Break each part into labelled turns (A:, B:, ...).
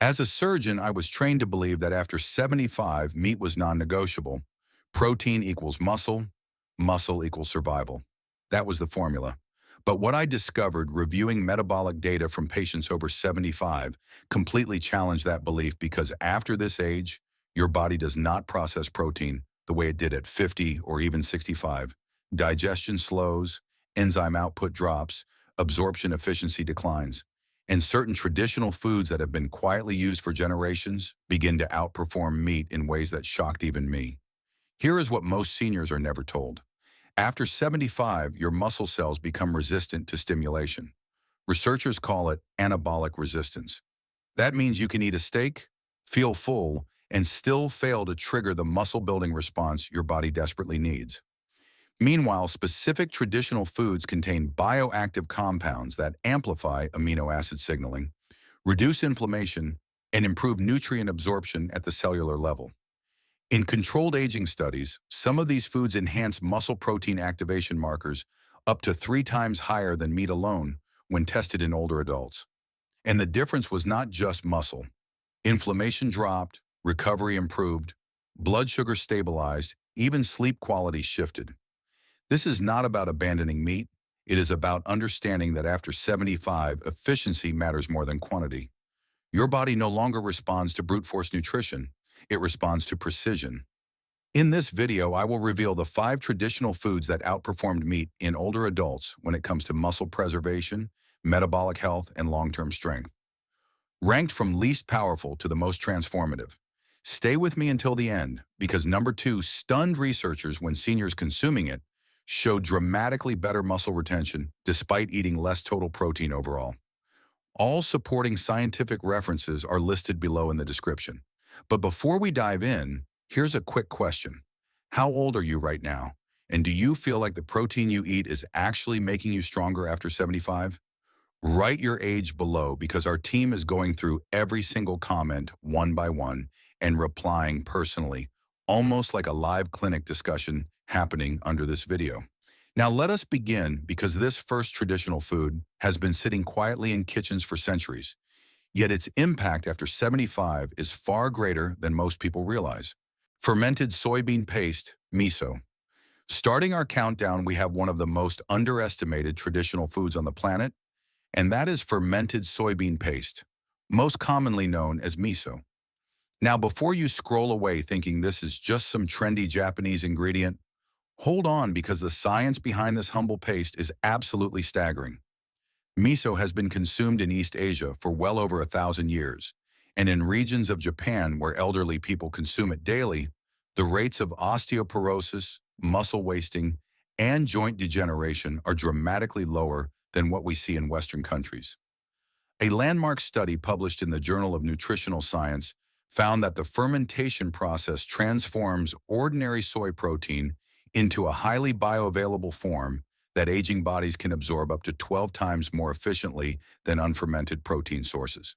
A: As a surgeon, I was trained to believe that after 75, meat was non-negotiable. Protein equals muscle, muscle equals survival. That was the formula. But what I discovered reviewing metabolic data from patients over 75 completely challenged that belief because after this age, your body does not process protein the way it did at 50 or even 65. Digestion slows, enzyme output drops, absorption efficiency declines. And certain traditional foods that have been quietly used for generations begin to outperform meat in ways that shocked even me. Here is what most seniors are never told. After 75, your muscle cells become resistant to stimulation. Researchers call it anabolic resistance. That means you can eat a steak, feel full, and still fail to trigger the muscle-building response your body desperately needs. Meanwhile, specific traditional foods contain bioactive compounds that amplify amino acid signaling, reduce inflammation, and improve nutrient absorption at the cellular level. In controlled aging studies, some of these foods enhance muscle protein activation markers up to 3 times higher than meat alone when tested in older adults. And the difference was not just muscle. Inflammation dropped, recovery improved, blood sugar stabilized, even sleep quality shifted. This is not about abandoning meat. It is about understanding that after 75, efficiency matters more than quantity. Your body no longer responds to brute force nutrition. It responds to precision. In this video, I will reveal the 5 traditional foods that outperformed meat in older adults when it comes to muscle preservation, metabolic health, and long-term strength. Ranked from least powerful to the most transformative. Stay with me until the end, because number 2 stunned researchers when seniors consuming it showed dramatically better muscle retention despite eating less total protein overall. All supporting scientific references are listed below in the description. But before we dive in, here's a quick question. How old are you right now? And do you feel like the protein you eat is actually making you stronger after 75? Write your age below because our team is going through every single comment one by one and replying personally, almost like a live clinic discussion happening under this video. Now let us begin because this first traditional food has been sitting quietly in kitchens for centuries. Yet its impact after 75 is far greater than most people realize. Fermented soybean paste, miso. Starting our countdown, we have one of the most underestimated traditional foods on the planet, and that is fermented soybean paste, most commonly known as miso. Now, before you scroll away thinking this is just some trendy Japanese ingredient, hold on because the science behind this humble paste is absolutely staggering. Miso has been consumed in East Asia for well over 1,000 years, and in regions of Japan where elderly people consume it daily, the rates of osteoporosis, muscle wasting, and joint degeneration are dramatically lower than what we see in Western countries. A landmark study published in the Journal of Nutritional Science found that the fermentation process transforms ordinary soy protein into a highly bioavailable form that aging bodies can absorb up to 12 times more efficiently than unfermented protein sources.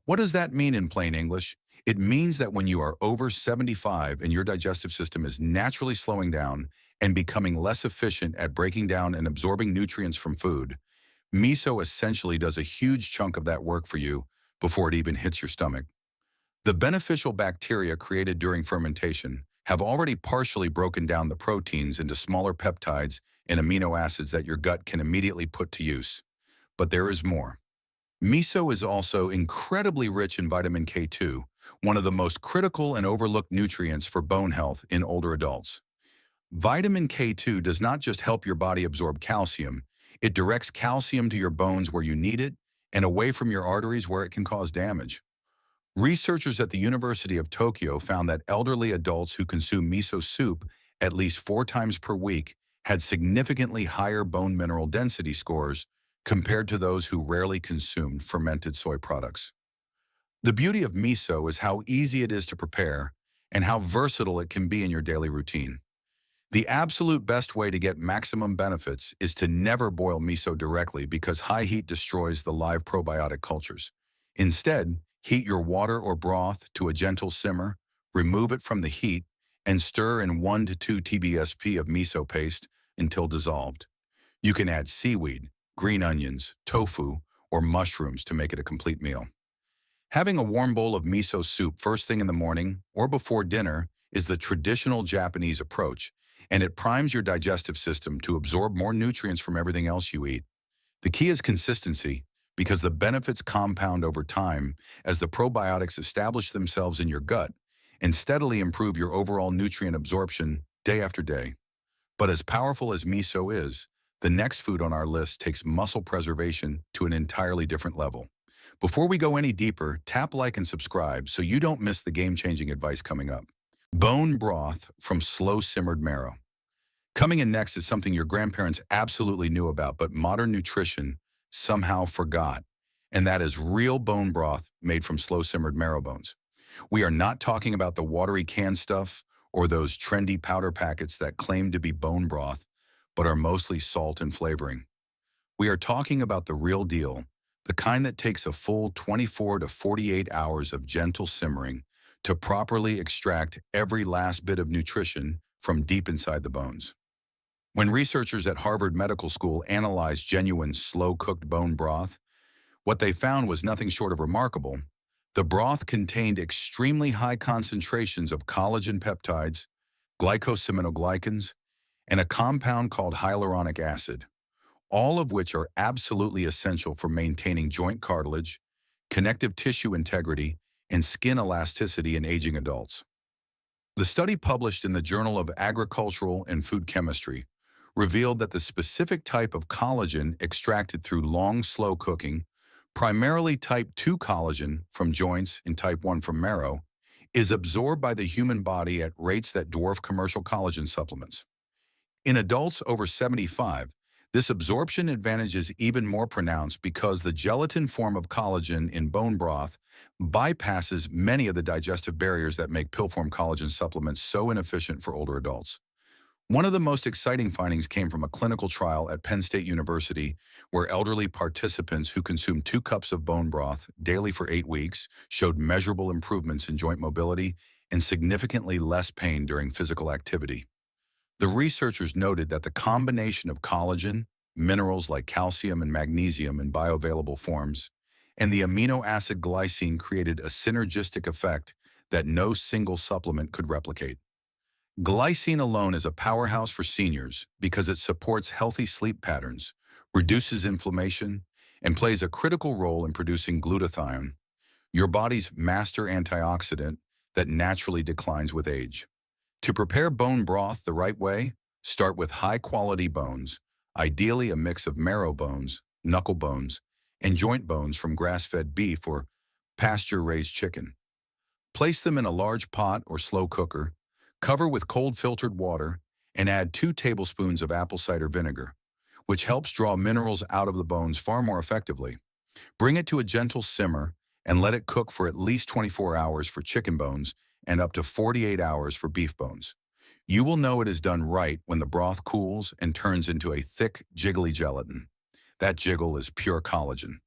A: What does that mean in plain English? It means that when you are over 75 and your digestive system is naturally slowing down and becoming less efficient at breaking down and absorbing nutrients from food, miso essentially does a huge chunk of that work for you before it even hits your stomach. The beneficial bacteria created during fermentation have already partially broken down the proteins into smaller peptides and amino acids that your gut can immediately put to use. But there is more. Miso is also incredibly rich in vitamin K2, one of the most critical and overlooked nutrients for bone health in older adults. Vitamin K2 does not just help your body absorb calcium, it directs calcium to your bones where you need it and away from your arteries where it can cause damage. Researchers at the University of Tokyo found that elderly adults who consume miso soup at least 4 times per week had significantly higher bone mineral density scores compared to those who rarely consumed fermented soy products. The beauty of miso is how easy it is to prepare and how versatile it can be in your daily routine. The absolute best way to get maximum benefits is to never boil miso directly because high heat destroys the live probiotic cultures. Instead, heat your water or broth to a gentle simmer, remove it from the heat, and stir in 1 to 2 TBSP of miso paste until dissolved. You can add seaweed, green onions, tofu, or mushrooms to make it a complete meal. Having a warm bowl of miso soup first thing in the morning or before dinner is the traditional Japanese approach, and it primes your digestive system to absorb more nutrients from everything else you eat. The key is consistency, because the benefits compound over time as the probiotics establish themselves in your gut and steadily improve your overall nutrient absorption day after day. But as powerful as miso is, the next food on our list takes muscle preservation to an entirely different level. Before we go any deeper, tap like and subscribe so you don't miss the game-changing advice coming up. Bone broth from slow-simmered marrow. Coming in next is something your grandparents absolutely knew about, but modern nutrition somehow forgot, and that is real bone broth made from slow-simmered marrow bones. We are not talking about the watery canned stuff or those trendy powder packets that claim to be bone broth, but are mostly salt and flavoring. We are talking about the real deal, the kind that takes a full 24 to 48 hours of gentle simmering to properly extract every last bit of nutrition from deep inside the bones. When researchers at Harvard Medical School analyzed genuine slow-cooked bone broth, what they found was nothing short of remarkable. The broth contained extremely high concentrations of collagen peptides, glycosaminoglycans, and a compound called hyaluronic acid, all of which are absolutely essential for maintaining joint cartilage, connective tissue integrity, and skin elasticity in aging adults. The study published in the Journal of Agricultural and Food Chemistry revealed that the specific type of collagen extracted through long, slow cooking, primarily type 2 collagen from joints and type 1 from marrow, is absorbed by the human body at rates that dwarf commercial collagen supplements. In adults over 75, this absorption advantage is even more pronounced because the gelatin form of collagen in bone broth bypasses many of the digestive barriers that make pill-form collagen supplements so inefficient for older adults. One of the most exciting findings came from a clinical trial at Penn State University where elderly participants who consumed 2 cups of bone broth daily for 8 weeks showed measurable improvements in joint mobility and significantly less pain during physical activity. The researchers noted that the combination of collagen, minerals like calcium and magnesium in bioavailable forms, and the amino acid glycine created a synergistic effect that no single supplement could replicate. Glycine alone is a powerhouse for seniors because it supports healthy sleep patterns, reduces inflammation, and plays a critical role in producing glutathione, your body's master antioxidant that naturally declines with age. To prepare bone broth the right way, start with high-quality bones, ideally a mix of marrow bones, knuckle bones, and joint bones from grass-fed beef or pasture-raised chicken. Place them in a large pot or slow cooker, cover with cold filtered water, and add 2 tablespoons of apple cider vinegar, which helps draw minerals out of the bones far more effectively. Bring it to a gentle simmer and let it cook for at least 24 hours for chicken bones and up to 48 hours for beef bones. You will know it is done right when the broth cools and turns into a thick, jiggly gelatin. That jiggle is pure collagen.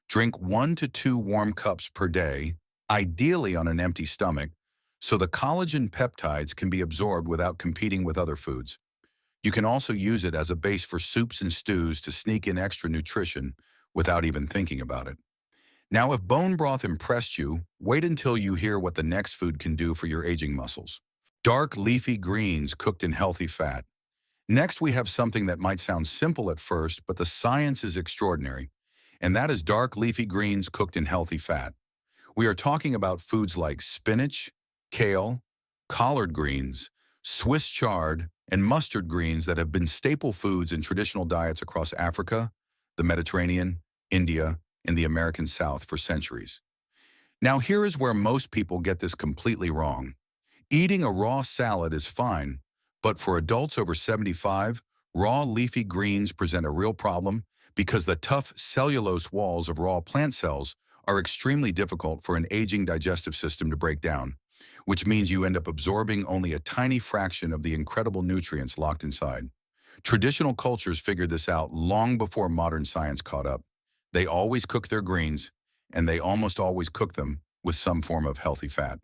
A: Drink 1 to 2 warm cups per day, ideally on an empty stomach, so the collagen peptides can be absorbed without competing with other foods. You can also use it as a base for soups and stews to sneak in extra nutrition without even thinking about it. Now, if bone broth impressed you, wait until you hear what the next food can do for your aging muscles. Dark leafy greens cooked in healthy fat. Next, we have something that might sound simple at first, but the science is extraordinary, and that is dark leafy greens cooked in healthy fat. We are talking about foods like spinach, kale, collard greens, Swiss chard, and mustard greens that have been staple foods in traditional diets across Africa, the Mediterranean, India, and the American South for centuries. Now here is where most people get this completely wrong. Eating a raw salad is fine, but for adults over 75, raw leafy greens present a real problem because the tough cellulose walls of raw plant cells are extremely difficult for an aging digestive system to break down, which means you end up absorbing only a tiny fraction of the incredible nutrients locked inside. Traditional cultures figured this out long before modern science caught up. They always cook their greens, and they almost always cook them with some form of healthy fat.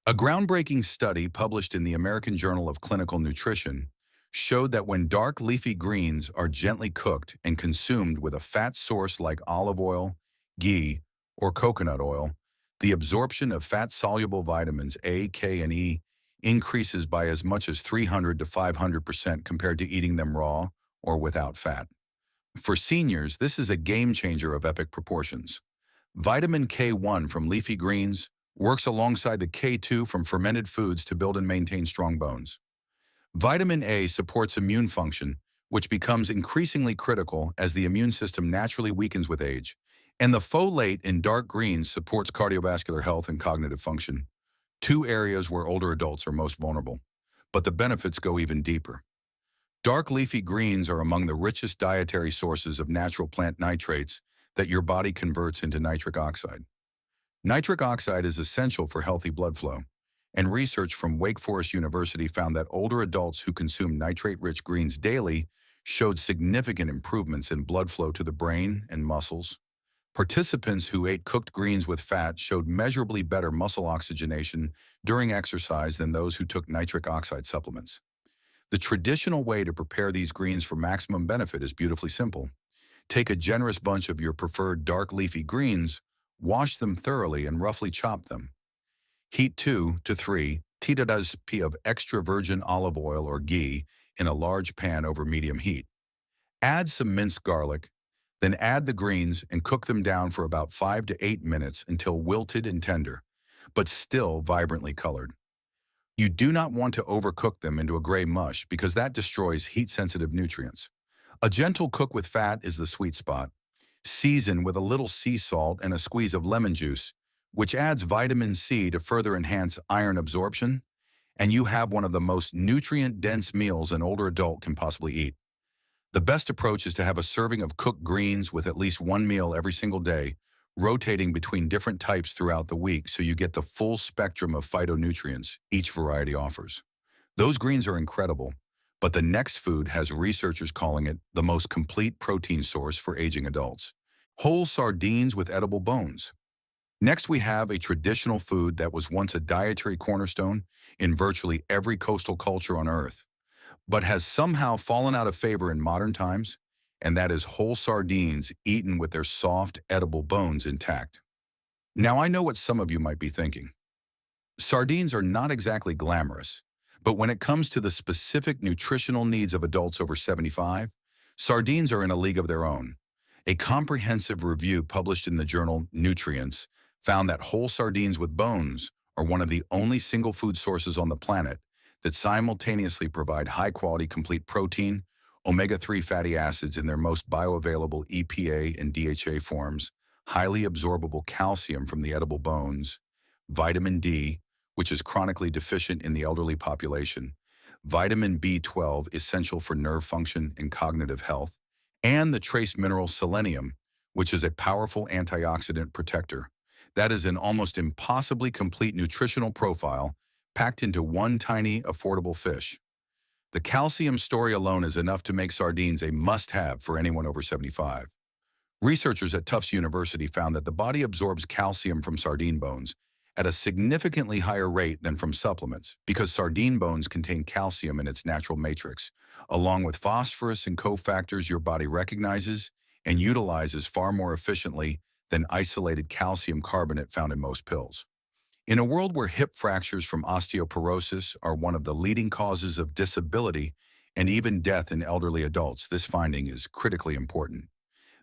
A: A groundbreaking study published in the American Journal of Clinical Nutrition showed that when dark leafy greens are gently cooked and consumed with a fat source like olive oil, ghee, or coconut oil, The absorption of fat-soluble vitamins A, K, and E increases by as much as 300 to 500% compared to eating them raw or without fat. For seniors, this is a game changer of epic proportions. Vitamin K1 from leafy greens works alongside the K2 from fermented foods to build and maintain strong bones. Vitamin A supports immune function, which becomes increasingly critical as the immune system naturally weakens with age. And the folate in dark greens supports cardiovascular health and cognitive function, two areas where older adults are most vulnerable. But the benefits go even deeper. Dark leafy greens are among the richest dietary sources of natural plant nitrates that your body converts into nitric oxide. Nitric oxide is essential for healthy blood flow, and research from Wake Forest University found that older adults who consume nitrate-rich greens daily showed significant improvements in blood flow to the brain and muscles. Participants who ate cooked greens with fat showed measurably better muscle oxygenation during exercise than those who took nitric oxide supplements. The traditional way to prepare these greens for maximum benefit is beautifully simple. Take a generous bunch of your preferred dark leafy greens, wash them thoroughly and roughly chop them. Heat 2 to 3 teaspoons of extra virgin olive oil or ghee in a large pan over medium heat. Add some minced garlic, then add the greens and cook them down for about 5 to 8 minutes until wilted and tender, but still vibrantly colored. You do not want to overcook them into a gray mush because that destroys heat-sensitive nutrients. A gentle cook with fat is the sweet spot. Season with a little sea salt and a squeeze of lemon juice, which adds vitamin C to further enhance iron absorption, and you have one of the most nutrient-dense meals an older adult can possibly eat. The best approach is to have a serving of cooked greens with at least one meal every single day, rotating between different types throughout the week so you get the full spectrum of phytonutrients each variety offers. Those greens are incredible, but the next food has researchers calling it the most complete protein source for aging adults. Whole sardines with edible bones. Next, we have a traditional food that was once a dietary cornerstone in virtually every coastal culture on Earth, but has somehow fallen out of favor in modern times, and that is whole sardines eaten with their soft, edible bones intact. Now, I know what some of you might be thinking. Sardines are not exactly glamorous, but when it comes to the specific nutritional needs of adults over 75, sardines are in a league of their own. A comprehensive review published in the journal Nutrients found that whole sardines with bones are one of the only single food sources on the planet that simultaneously provide high-quality complete protein, omega-3 fatty acids in their most bioavailable EPA and DHA forms, highly absorbable calcium from the edible bones, vitamin D, which is chronically deficient in the elderly population, vitamin B12 essential for nerve function and cognitive health, and the trace mineral selenium, which is a powerful antioxidant protector. That is an almost impossibly complete nutritional profile packed into one tiny, affordable fish. The calcium story alone is enough to make sardines a must-have for anyone over 75. Researchers at Tufts University found that the body absorbs calcium from sardine bones at a significantly higher rate than from supplements because sardine bones contain calcium in its natural matrix, along with phosphorus and cofactors your body recognizes and utilizes far more efficiently than isolated calcium carbonate found in most pills. In a world where hip fractures from osteoporosis are one of the leading causes of disability and even death in elderly adults, this finding is critically important.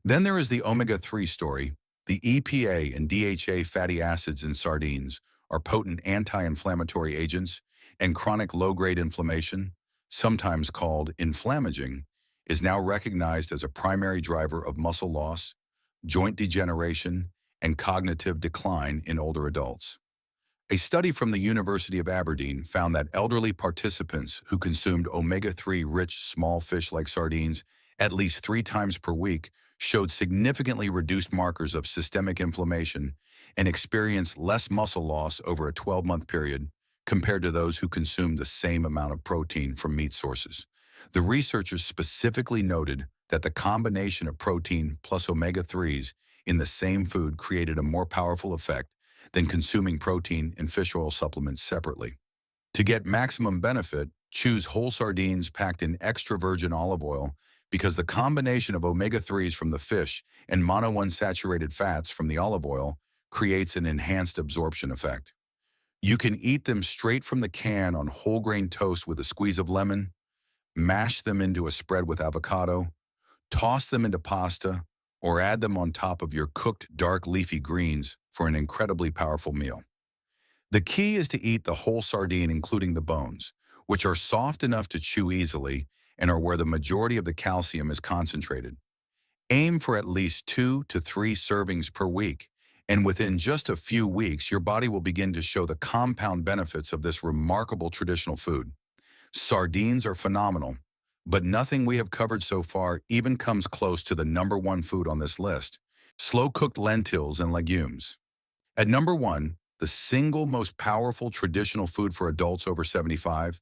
A: Then there is the omega-3 story. The EPA and DHA fatty acids in sardines are potent anti-inflammatory agents, and chronic low-grade inflammation, sometimes called inflammaging, is now recognized as a primary driver of muscle loss, joint degeneration, and cognitive decline in older adults. A study from the University of Aberdeen found that elderly participants who consumed omega-3 rich small fish like sardines at least 3 times per week showed significantly reduced markers of systemic inflammation and experienced less muscle loss over a 12-month period compared to those who consumed the same amount of protein from meat sources. The researchers specifically noted that the combination of protein plus omega-3s in the same food created a more powerful effect than consuming protein and fish oil supplements separately. To get maximum benefit, choose whole sardines packed in extra virgin olive oil because the combination of omega-3s from the fish and monounsaturated fats from the olive oil creates an enhanced absorption effect. You can eat them straight from the can on whole grain toast with a squeeze of lemon, mash them into a spread with avocado, toss them into pasta, or add them on top of your cooked dark leafy greens for an incredibly powerful meal. The key is to eat the whole sardine, including the bones, which are soft enough to chew easily and are where the majority of the calcium is concentrated. Aim for at least 2 to 3 servings per week, and within just a few weeks, your body will begin to show the compound benefits of this remarkable traditional food. Sardines are phenomenal, but nothing we have covered so far even comes close to the number one food on this list: slow-cooked lentils and legumes. At number one, the single most powerful traditional food for adults over 75,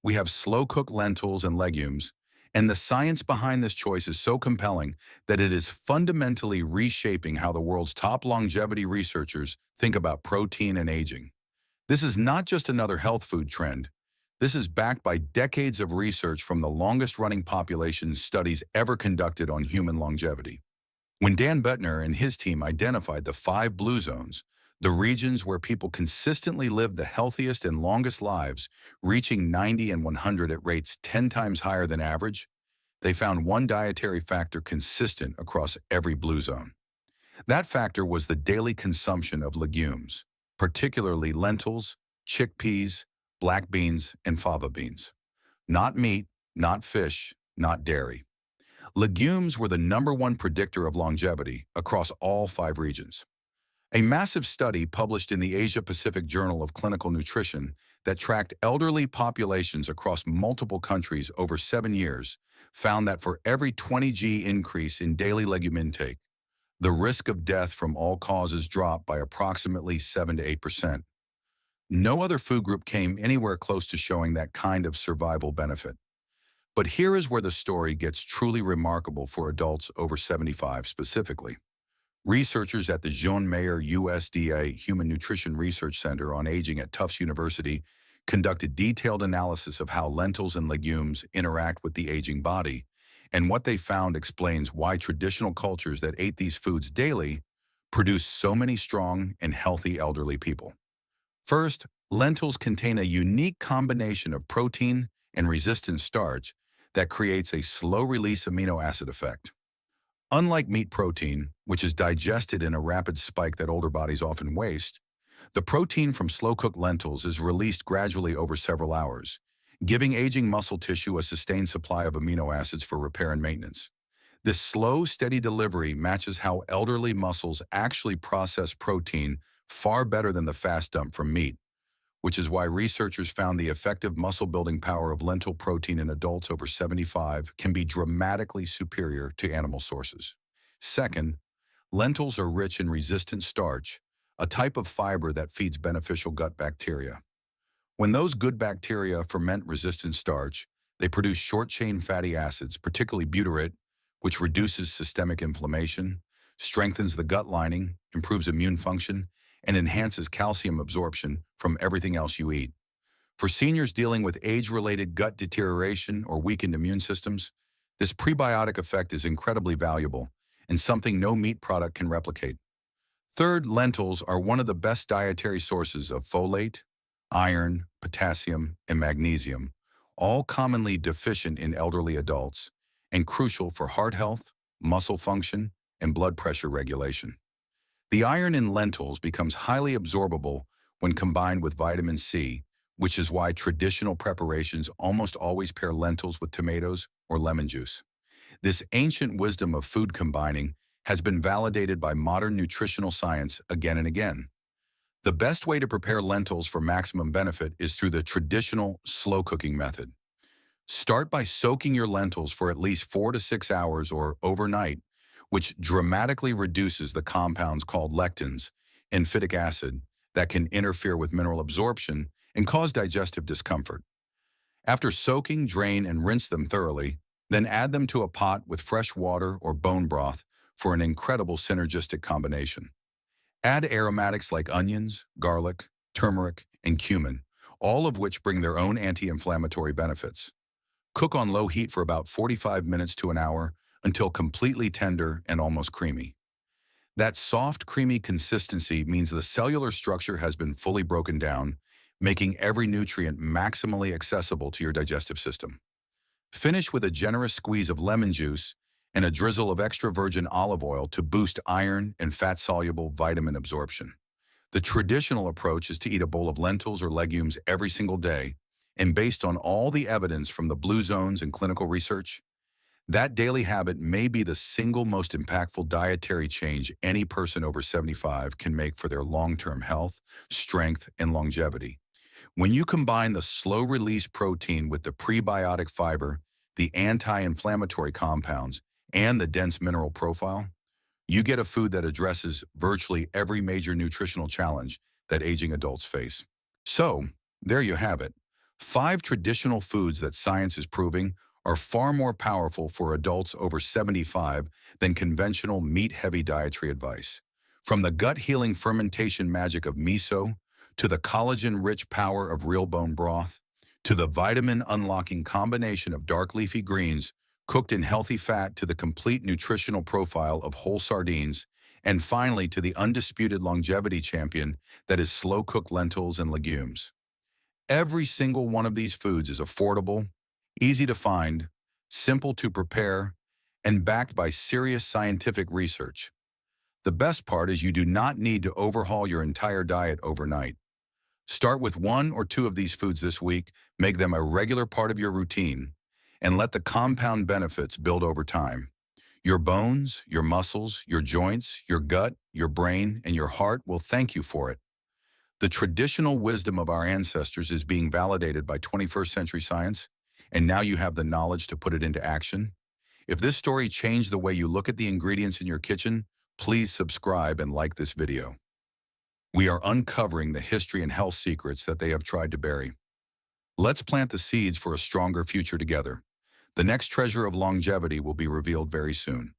A: we have slow-cooked lentils and legumes, and the science behind this choice is so compelling that it is fundamentally reshaping how the world's top longevity researchers think about protein and aging. This is not just another health food trend. This is backed by decades of research from the longest-running population studies ever conducted on human longevity. When Dan Bettner and his team identified the 5 blue zones, the regions where people consistently live the healthiest and longest lives, reaching 90 and 100 at rates 10 times higher than average, they found one dietary factor consistent across every blue zone. That factor was the daily consumption of legumes, particularly lentils, chickpeas, black beans, and fava beans. Not meat, not fish, not dairy. Legumes were the number one predictor of longevity across all 5 regions. A massive study published in the Asia-Pacific Journal of Clinical Nutrition that tracked elderly populations across multiple countries over 7 years found that for every 20 g increase in daily legume intake, the risk of death from all causes dropped by approximately 7 to 8%. No other food group came anywhere close to showing that kind of survival benefit. But here is where the story gets truly remarkable for adults over 75 specifically. Researchers at the John Mayer USDA Human Nutrition Research Center on Aging at Tufts University conducted detailed analysis of how lentils and legumes interact with the aging body, and what they found explains why traditional cultures that ate these foods daily produce so many strong and healthy elderly people. First, lentils contain a unique combination of protein and resistant starch that creates a slow-release amino acid effect. Unlike meat protein, which is digested in a rapid spike that older bodies often waste, the protein from slow-cooked lentils is released gradually over several hours, giving aging muscle tissue a sustained supply of amino acids for repair and maintenance. This slow, steady delivery matches how elderly muscles actually process protein far better than the fast dump from meat, which is why researchers found the effective muscle-building power of lentil protein in adults over 75 can be dramatically superior to animal sources. Second, lentils are rich in resistant starch, a type of fiber that feeds beneficial gut bacteria. When those good bacteria ferment resistant starch, they produce short-chain fatty acids, particularly butyrate, which reduces systemic inflammation, strengthens the gut lining, improves immune function, and enhances calcium absorption from everything else you eat. For seniors dealing with age-related gut deterioration or weakened immune systems, this prebiotic effect is incredibly valuable and something no meat product can replicate. Third, lentils are one of the best dietary sources of folate, iron, potassium, and magnesium, all commonly deficient in elderly adults and crucial for heart health, muscle function, and blood pressure regulation. The iron in lentils becomes highly absorbable when combined with vitamin C, which is why traditional preparations almost always pair lentils with tomatoes or lemon juice. This ancient wisdom of food combining has been validated by modern nutritional science again and again. The best way to prepare lentils for maximum benefit is through the traditional slow cooking method. Start by soaking your lentils for at least 4 to 6 hours or overnight, which dramatically reduces the compounds called lectins and phytic acid that can interfere with mineral absorption and cause digestive discomfort. After soaking, drain, and rinse them thoroughly, then add them to a pot with fresh water or bone broth for an incredible synergistic combination. Add aromatics like onions, garlic, turmeric, and cumin, all of which bring their own anti-inflammatory benefits. Cook on low heat for about 45 minutes to an hour until completely tender and almost creamy. That soft, creamy consistency means the cellular structure has been fully broken down, making every nutrient maximally accessible to your digestive system. Finish with a generous squeeze of lemon juice and a drizzle of extra virgin olive oil to boost iron and fat-soluble vitamin absorption. The traditional approach is to eat a bowl of lentils or legumes every single day, and based on all the evidence from the blue zones and clinical research, that daily habit may be the single most impactful dietary change any person over 75 can make for their long-term health, strength, and longevity. When you combine the slow-release protein with the prebiotic fiber, the anti-inflammatory compounds, and the dense mineral profile, you get a food that addresses virtually every major nutritional challenge that aging adults face. So, there you have it. 5 traditional foods that science is proving are far more powerful for adults over 75 than conventional meat-heavy dietary advice. From the gut-healing fermentation magic of miso, to the collagen-rich power of real bone broth, to the vitamin-unlocking combination of dark leafy greens cooked in healthy fat, to the complete nutritional profile of whole sardines, and finally to the undisputed longevity champion that is slow-cooked lentils and legumes. Every single one of these foods is affordable, easy to find, simple to prepare, and backed by serious scientific research. The best part is you do not need to overhaul your entire diet overnight. Start with 1 or 2 of these foods this week, make them a regular part of your routine, and let the compound benefits build over time. Your bones, your muscles, your joints, your gut, your brain, and your heart will thank you for it. The traditional wisdom of our ancestors is being validated by 21st century science, and now you have the knowledge to put it into action. If this story changed the way you look at the ingredients in your kitchen, please subscribe and like this video. We are uncovering the history and health secrets that they have tried to bury. Let's plant the seeds for a stronger future together. The next treasure of longevity will be revealed very soon.